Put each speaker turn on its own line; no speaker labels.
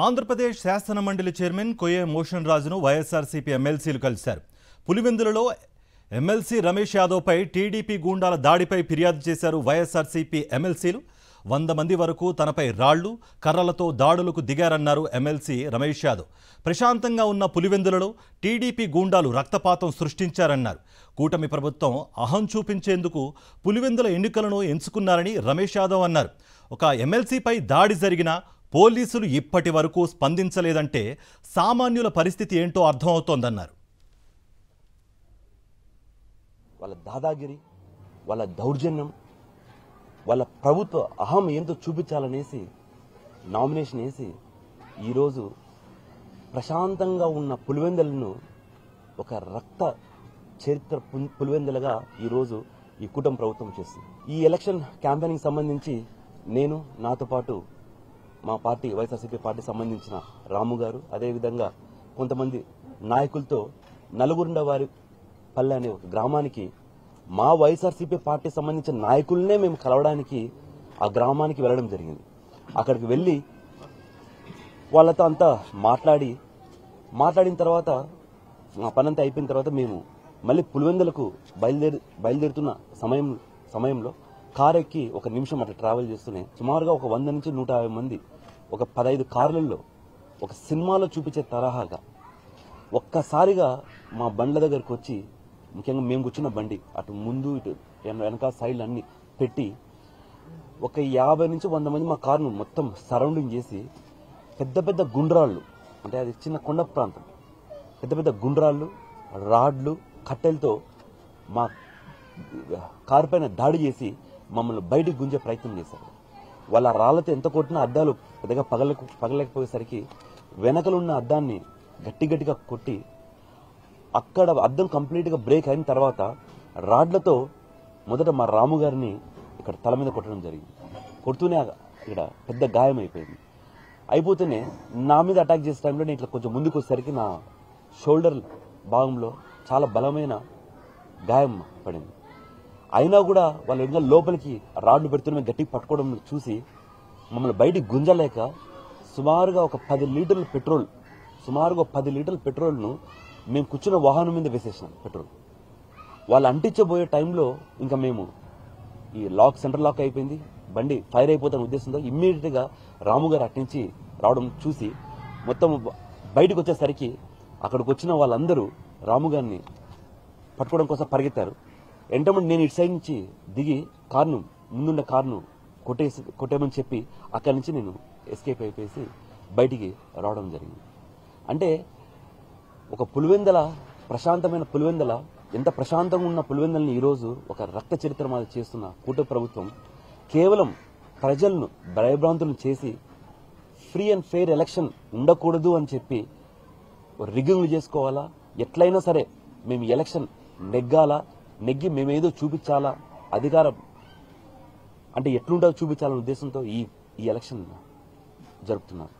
ఆంధ్రప్రదేశ్ శాసన మండలి చైర్మన్ కొయ్య మోషన్ రాజును వైఎస్ఆర్సీపీ ఎమ్మెల్సీలు కలిశారు. పులివెందులలో ఎమ్మెల్సీ రమేష్ యాదవ్పై టీడీపీ గూండాల దాడిపై ఫిర్యాదు చేశారు వైఎస్ఆర్సీపీ ఎమ్మెల్సీలు. 100 మంది వరకు తనపై రాళ్లు, కర్రలతో దాడులకు దిగారన్నారు ఎమ్మెల్సీ రమేష్ యాదవ్. ప్రశాంతంగా ఉన్న పులివెందులలో టీడీపీ గూండాలు రక్తపాతం సృష్టించారన్నారు. కూటమి ప్రభుత్వం అహం చూపించేందుకు పులివెందుల ఎన్నికలను ఎంచుకున్నారని రమేష్ యాదవ్ అన్నారు. ఒక ఎమ్మెల్సీపై దాడి జరిగినా పోలీసులు ఇప్పటి వరకు స్పందించలేదంటే సామాన్యుల పరిస్థితి ఏంటో అర్థమవుతోందన్నారు.
వాళ్ళ దాదాగిరి, వాళ్ళ దౌర్జన్యం, వాళ్ళ ప్రభుత్వ అహం ఏంటో చూపించాలనేసి నామినేషన్ వేసి ఈరోజు ప్రశాంతంగా ఉన్న పులివెందులను ఒక రక్త చరిత్ర పులివెందులుగా ఈరోజు ఈ కూటమి ప్రభుత్వం చేస్తుంది. ఈ ఎలక్షన్ క్యాంపెయినింగ్ సంబంధించి నేను, నాతో పాటు మా పార్టీ వైఎస్ఆర్సీపీ పార్టీ సంబంధించిన రాము గారు, అదేవిధంగా కొంతమంది నాయకులతో నలుగురుండవారి పల్లె అనే ఒక గ్రామానికి మా వైఎస్ఆర్సీపీ పార్టీ సంబంధించిన నాయకులనే మేము కలవడానికి ఆ గ్రామానికి వెళ్ళడం జరిగింది. అక్కడికి వెళ్ళి వాళ్ళతో అంతా మాట్లాడిన తర్వాత మా పనంతా అయిపోయిన తర్వాత మేము మళ్ళీ పులివెందులకు బయలుదేరుతున్న సమయంలో కారు ఎక్కి 1 నిమిషం అట్లా ట్రావెల్ చేస్తూనే సుమారుగా ఒక 100 నుంచి 150 మంది ఒక 15 కార్లలో ఒక సినిమాలో చూపించే తరహాగా ఒక్కసారిగా మా బండ్ల దగ్గరకు వచ్చి, ముఖ్యంగా మేము కూర్చున్న బండి అటు ముందు ఇటు వెనక సైడ్లు అన్ని పెట్టి ఒక 50 నుంచి 100 మంది మా కారును మొత్తం సరౌండింగ్ చేసి పెద్ద పెద్ద గుండ్రాళ్ళు, అంటే అది చిన్న కొండ ప్రాంతం, పెద్ద పెద్ద గుండ్రాళ్ళు, రాడ్లు, కట్టెలతో మా కారు పైన దాడి చేసి మమ్మల్ని బయటికి గుంజే ప్రయత్నం చేశారు. వాళ్ళ రాళ్లతో ఎంత కొట్టినా అద్దాలు పెద్దగా పగలేకపోయేసరికి వెనకలున్న అద్దాన్ని గట్టిగా కొట్టి అక్కడ అద్దం కంప్లీట్గా బ్రేక్ అయిన తర్వాత రాడ్లతో మొదట మా రాము గారిని ఇక్కడ తల మీద కొట్టడం జరిగింది. కొడుతూనే ఇక్కడ పెద్ద గాయం అయిపోతేనే నా మీద అటాక్ చేసే టైంలో నేను ఇట్లా కొంచెం ముందుకు వచ్చేసరికి నా షోల్డర్ భాగంలో చాలా బలమైన గాయం పడింది. అయినా కూడా వాళ్ళు ఇంకా లోపలికి రాడ్లు పెడుతున్న గట్టిగా పట్టుకోవడం చూసి మమ్మల్ని బయటికి గుంజలేక సుమారుగా ఒక 10 లీటర్ల పెట్రోల్ను మేము కూర్చున్న వాహనం మీద వేసేసినాం. పెట్రోల్ వాళ్ళు అంటించబోయే టైంలో ఇంకా మేము ఈ సెంటర్ లాక్ అయిపోయింది, బండి ఫైర్ అయిపోతున్న ఉద్దేశంతో ఇమ్మీడియట్గా రాము గారు అట్టించి రావడం చూసి మొత్తం బయటకు వచ్చేసరికి అక్కడికి వచ్చిన వాళ్ళందరూ రాము గారిని పట్టుకోవడం కోసం పరిగెత్తారు. వెంటనే నేను ఇటు సైడ్ నుంచి దిగి ముందున్న కారును కొట్టేయమని చెప్పి అక్కడి నుంచి నేను ఎస్కేప్ అయిపోయేసి బయటికి రావడం జరిగింది. అంటే ఒక పులివెందుల, ప్రశాంతమైన పులివెందుల, ఎంత ప్రశాంతంగా ఉన్న పులివెందులని ఈరోజు ఒక రక్త చరిత్ర మాది చేస్తున్న కూటమి ప్రభుత్వం కేవలం ప్రజలను భయభ్రాంతులను చేసి ఫ్రీ అండ్ ఫెయిర్ ఎలక్షన్ ఉండకూడదు అని చెప్పి రిగ్గింగ్లు చేసుకోవాలా, ఎట్లయినా సరే మేము ఎలక్షన్ నెగ్గి మేమేదో చూపించాలా, అధికారం అంటే ఎట్లుంటుందో చూపించాలనే ఉద్దేశంతో ఈ ఎలక్షన్ జరుపుతున్నారు.